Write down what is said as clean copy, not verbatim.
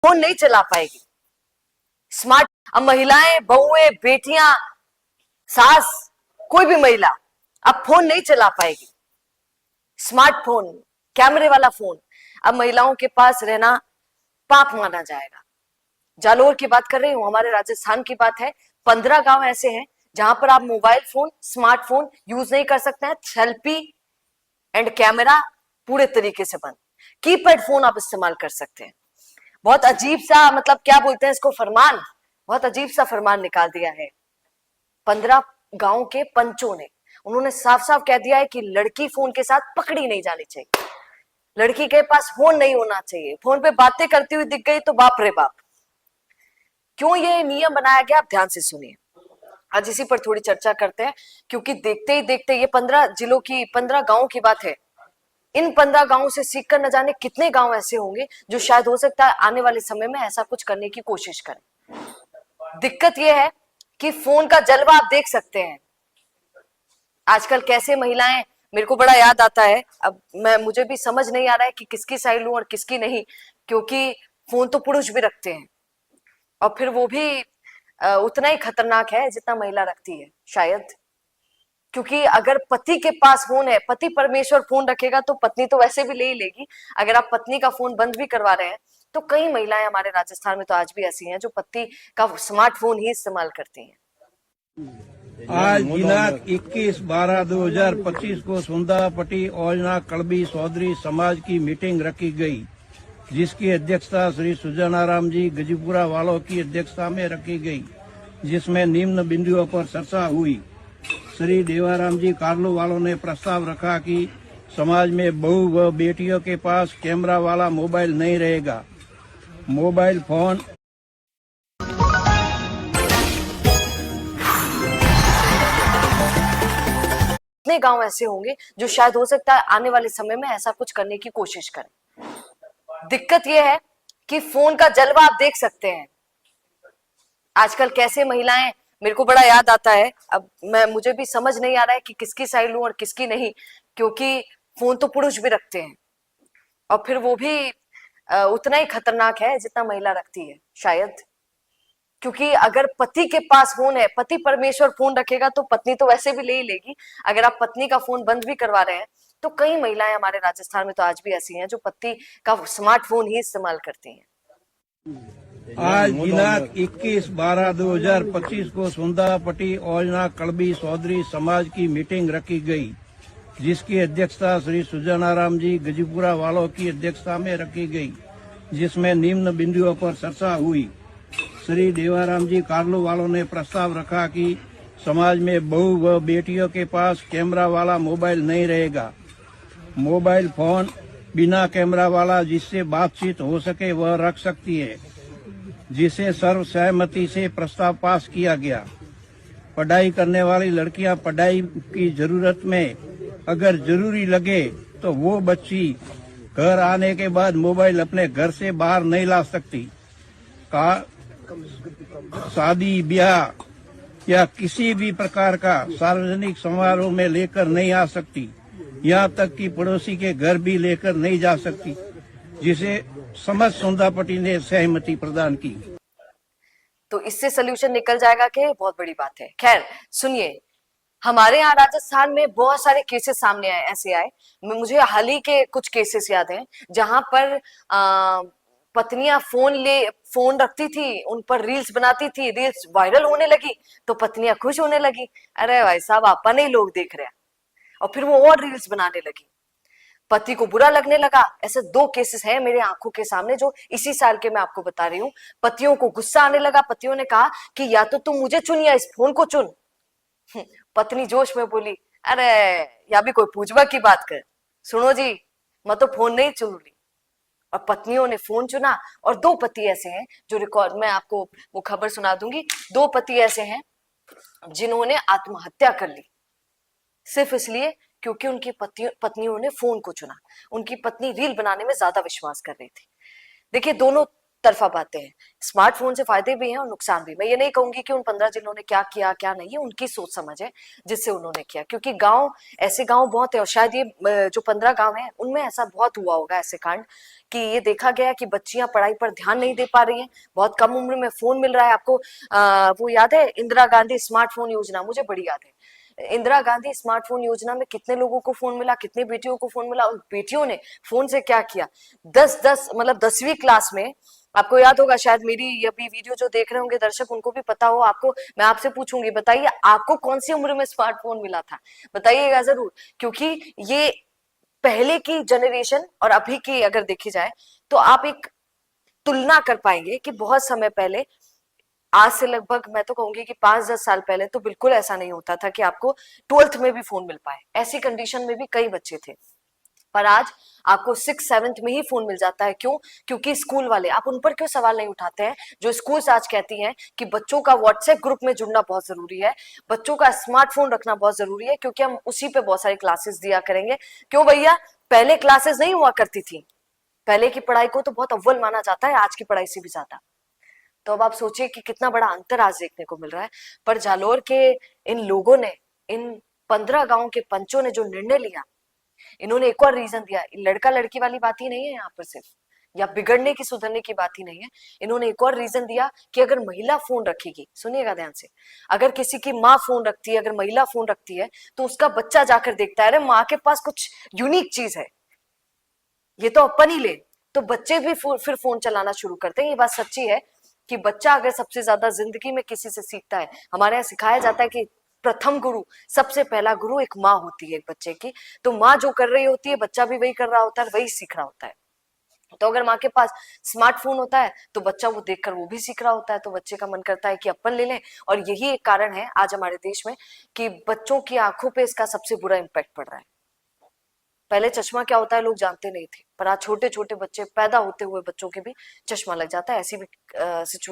Phone नहीं चला पाएगी। स्मार्ट, अब महिलाएं, बहुएं, बेटियां, सास, कोई भी महिला अब फोन नहीं चला पाएगी। स्मार्टफोन, कैमरे वाला फोन अब महिलाओं के पास रहना पाप माना जाएगा। जालोर की बात कर रही हूं, हमारे राजस्थान की बात है। 15 गांव ऐसे हैं जहां पर आप मोबाइल फोन, स्मार्टफोन यूज नहीं कर सकते हैं। सेल्फी एंड कैमरा पूरे तरीके से बंद। कीपैड फोन आप इस्तेमाल कर सकते हैं। बहुत अजीब सा, मतलब क्या बोलते हैं इसको, फरमान, बहुत अजीब सा फरमान निकाल दिया है 15 गांव के पंचों ने। उन्होंने साफ साफ कह दिया है कि लड़की फोन के साथ पकड़ी नहीं जानी चाहिए, लड़की के पास फोन नहीं होना चाहिए। फोन पे बातें करती हुई दिख गई तो बाप रे बाप। क्यों ये नियम बनाया गया, आप ध्यान से सुनिए। आज इसी पर थोड़ी चर्चा करते हैं, क्योंकि देखते ही देखते ये 15 जिलों की, 15 गांवों की बात है। इन 15 गांवों से सीखकर न जाने कितने गांव ऐसे होंगे जो शायद हो सकता है आने वाले समय में ऐसा कुछ करने की कोशिश करें। दिक्कत यह है कि फोन का जलवा आप देख सकते हैं आजकल कैसे महिलाएं, मेरे को बड़ा याद आता है। अब मुझे भी समझ नहीं आ रहा है कि किसकी साइड लूं और किसकी नहीं, क्योंकि फोन तो पुरुष भी रखते हैं और फिर वो भी उतना ही खतरनाक है जितना महिला रखती है शायद। क्योंकि अगर पति के पास फोन है, पति परमेश्वर फोन रखेगा तो पत्नी तो वैसे भी ले ही लेगी। अगर आप पत्नी का फोन बंद भी करवा रहे हैं तो कई महिलाएं हमारे राजस्थान में तो आज भी ऐसी हैं जो पति का स्मार्टफोन ही इस्तेमाल करती हैं। आज दिनांक 21/12/2025 को सुंदरापट्टी औजना कड़बी चौधरी समाज की मीटिंग रखी गई, जिसकी अध्यक्षता श्री सुजानाराम जी गजीपुरा वालों की अध्यक्षता में रखी गई, जिसमें निम्न बिंदुओं पर चर्चा हुई। श्री देवाराम जी कार्लो वालों ने प्रस्ताव रखा कि समाज में बहू व बेटियों के पास कैमरा वाला मोबाइल नहीं रहेगा। मोबाइल फोन कितने गांव ऐसे होंगे जो शायद हो सकता है आने वाले समय में ऐसा कुछ करने की कोशिश करें। दिक्कत यह है कि फोन का जलवा आप देख सकते हैं आजकल कैसे महिलाएं, मेरे को बड़ा याद आता है। अब मुझे भी समझ नहीं आ रहा है कि किसकी साइड लूं और किसकी नहीं, क्योंकि फोन तो पुरुष भी रखते हैं और फिर वो भी उतना ही खतरनाक है जितना महिला रखती है शायद। क्योंकि अगर पति के पास फोन है, पति परमेश्वर फोन रखेगा तो पत्नी तो वैसे भी ले ही लेगी। अगर आप पत्नी का फोन बंद भी करवा रहे हैं तो कई महिलाएं हमारे राजस्थान में तो आज भी ऐसी हैं जो पति का स्मार्टफोन ही इस्तेमाल करती हैं। आज दिनांक 21/12/2025 को सुंदरापट्टी औजना कड़बी चौधरी समाज की मीटिंग रखी गई, जिसकी अध्यक्षता श्री सुजानाराम जी गजीपुरा वालों की अध्यक्षता में रखी गई, जिसमें निम्न बिंदुओं पर चर्चा हुई। श्री देवाराम जी कार्लो वालों ने प्रस्ताव रखा कि समाज में बहू व बेटियों के पास कैमरा वाला मोबाइल नहीं रहेगा। मोबाइल फोन बिना कैमरा वाला जिससे बातचीत हो सके वह रख सकती है, जिसे सर्वसहमति से प्रस्ताव पास किया गया। पढ़ाई करने वाली लड़कियां पढ़ाई की जरूरत में अगर जरूरी लगे तो वो बच्ची घर आने के बाद मोबाइल अपने घर से बाहर नहीं ला सकती। शादी, ब्याह या किसी भी प्रकार का सार्वजनिक समारोह में लेकर नहीं आ सकती, यहाँ तक कि पड़ोसी के घर भी लेकर नहीं जा सकती, जिसे समस्त सुंदरापट्टी ने सहमति प्रदान की। तो इससे सोल्यूशन निकल जाएगा कि बहुत बड़ी बात है। खैर सुनिए, हमारे यहाँ राजस्थान में बहुत सारे केसेस सामने आए, ऐसे आए। मुझे हाल ही के कुछ केसेस याद हैं जहां पर पत्नियां फोन रखती थी, उन पर रील्स बनाती थी, रील्स वायरल होने लगी तो पत्नियां खुश होने लगी, अरे भाई साहब अपने ही लोग देख रहे हैं, और फिर वो और रील्स बनाने लगी। पति को बुरा लगने लगा। ऐसे 2 केसेस हैं मेरे आंखों के सामने जो इसी साल के मैं आपको बता रही हूँ। पतियों को गुस्सा आने लगा, पतियों ने कहा कि या तो तुम मुझे चुन या इस फोन को चुन। पत्नी जोश में बोली, अरे या भी कोई पूछवा की बात कर, सुनो जी मैं तो फोन नहीं चुन ली। और पत्नियों ने फोन चुना। और 2 पति ऐसे हैं जो रिकॉर्ड, मैं आपको वो खबर सुना दूंगी। 2 पति ऐसे हैं जिन्होंने आत्महत्या कर ली सिर्फ इसलिए क्योंकि उनकी पत्नियों ने फोन को चुना। उनकी पत्नी रील बनाने में ज्यादा विश्वास कर रही थी। देखिए दोनों तरफा बातें हैं। स्मार्टफोन से फायदे भी हैं और नुकसान भी। मैं ये नहीं कहूंगी कि उन 15 जिलों ने क्या किया क्या नहीं, उनकी सोच समझ है जिससे उन्होंने किया, क्योंकि गांव, ऐसे गांव बहुत है, और शायद ये जो 15 गांव हैं उनमें ऐसा बहुत हुआ होगा ऐसे कांड कि ये देखा गया कि बच्चियां पढ़ाई पर ध्यान नहीं दे पा रही हैं, बहुत कम उम्र में फोन मिल रहा है। आपको वो याद है इंदिरा गांधी स्मार्टफोन योजना? मुझे बड़ी याद है। इंदिरा गांधी स्मार्टफोन योजना में कितने लोगों को फोन मिला, कितनी बेटियों को फोन मिला, और बेटियों ने फोन से क्या किया। 10 मतलब 10वीं क्लास में, आपको याद होगा शायद, मेरी ये भी वीडियो जो देख रहे होंगे दर्शक उनको भी पता हो, आपको मैं आपसे पूछूंगी, बताइए आपको कौन सी उम्र में स्मार्टफोन मिला था, बताइएगा जरूर। क्योंकि ये पहले की जनरेशन और अभी की अगर देखी जाए तो आप एक तुलना कर पाएंगे कि बहुत समय पहले, आज से लगभग मैं तो कहूंगी कि 5-10 साल पहले तो बिल्कुल ऐसा नहीं होता था कि आपको 12th में भी फोन मिल पाए। ऐसी कंडीशन में भी कई बच्चे थे, पर आज आपको 6-7 में ही फोन मिल जाता है। क्यों? क्योंकि स्कूल वाले, आप उन पर क्यों सवाल नहीं उठाते हैं जो स्कूल्स आज कहती हैं कि बच्चों का व्हाट्सएप ग्रुप में जुड़ना बहुत जरूरी है, बच्चों का स्मार्टफोन रखना बहुत जरूरी है, क्योंकि हम उसी पे बहुत सारी क्लासेस दिया करेंगे। क्यों भैया? पहले क्लासेस नहीं हुआ करती थी, पहले की पढ़ाई को तो बहुत अव्वल माना जाता है आज की पढ़ाई से भी ज्यादा। तो अब आप सोचिए कि कितना बड़ा अंतर आज देखने को मिल रहा है। पर जालोर के इन लोगों ने, इन 15 गांव के पंचों ने जो निर्णय लिया, इन्होंने एक और रीजन दिया। लड़का लड़की वाली बात ही नहीं है यहाँ पर सिर्फ, या बिगड़ने की सुधरने की बात ही नहीं है। इन्होंने एक और रीजन दिया कि अगर महिला फोन रखेगी, सुनिएगा ध्यान से, अगर किसी की माँ फोन रखती है, अगर महिला फोन रखती है, तो उसका बच्चा जाकर देखता है अरे माँ के पास कुछ यूनिक चीज है, ये तो अपन ही ले, तो बच्चे भी फिर फोन चलाना शुरू करते हैं। ये बात सच्ची है कि बच्चा अगर सबसे ज्यादा जिंदगी में किसी से सीखता है, हमारे यहाँ सिखाया जाता है कि प्रथम गुरु, सबसे पहला गुरु एक माँ होती है एक बच्चे की। तो माँ जो कर रही होती है बच्चा भी वही कर रहा होता है, वही सीख रहा होता है। तो अगर माँ के पास स्मार्टफोन होता है तो बच्चा वो देखकर वो भी सीख रहा होता है, तो बच्चे का मन करता है कि अपन ले लें। और यही एक कारण है आज हमारे देश में कि बच्चों की आंखों पे इसका सबसे बुरा इम्पैक्ट पड़ रहा है। पहले चश्मा क्या होता है लोग जानते नहीं थे, पर आज छोटे छोटे बच्चे, पैदा होते हुए बच्चों के भी चश्मा लग जाता है। ऐसी भी सिचुएशन